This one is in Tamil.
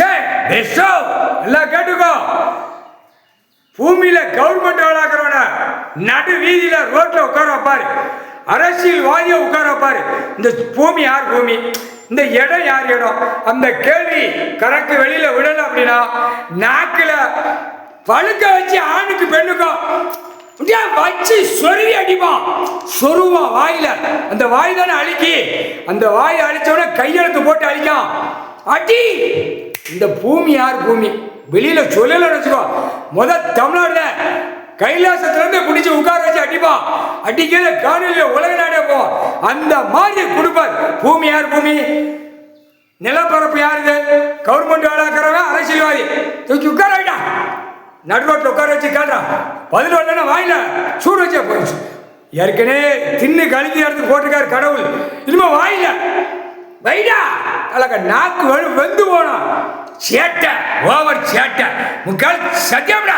எல்லாம் கேட்டுக்கோ. பூமியில கவர்மெண்ட் வேளாக்குறவன நடு வீதியில ரோட்ல உட்கார வைப்பாரு, அரசியல்வாதியை உட்கார வைப்பாரு. இந்த பூமி யார் பூமி, இந்த இடம் யார் இடம், அந்த கேள்வி கணக்கு வெளியில விடல அப்படின்னா நாக்கில பழுக்க வச்சு ஆணுக்கு பெண்ணுக்கும் வச்சு சொருவி அடிப்பான், சொருவான் வாயில. அந்த வாய் தானே அழிக்கி, அந்த வாயை அழிச்சவன கையெழுத்து போட்டு அழிக்கான் அடி. இந்த பூமி யார் பூமி வெளியில சொல்லல வச்சுக்கோ. தமிழ்நாடுல கைலாசத்துல இருந்து பிடிச்சி உட்கார வச்சு அடிப்பான், அடிக்கிற காணொலியில உலக நாடே போ. அந்த மாதிரி கொடுப்பார். பூமி யார் பூமி, நிலப்பரப்பு யாருது, கவர்மெண்ட் வேளாக்குறவன் அரசியல்வாதி தூக்கி உட்கார வைட்டான், நடு ரோட்டில் உட்கார வச்சு கேட்டான். பதில் வரலன்னா வாயில சூடு வச்சே போயிடுச்சு. ஏற்கனவே தின்னு கழுதி எடுத்து போட்டிருக்காரு கடவுள், இனிமே வாயில வைடா அழக நாக்கு வெந்து போனோம். சேட்டை ஓவர் சேட்டை முக்கால் சத்தியம்டா.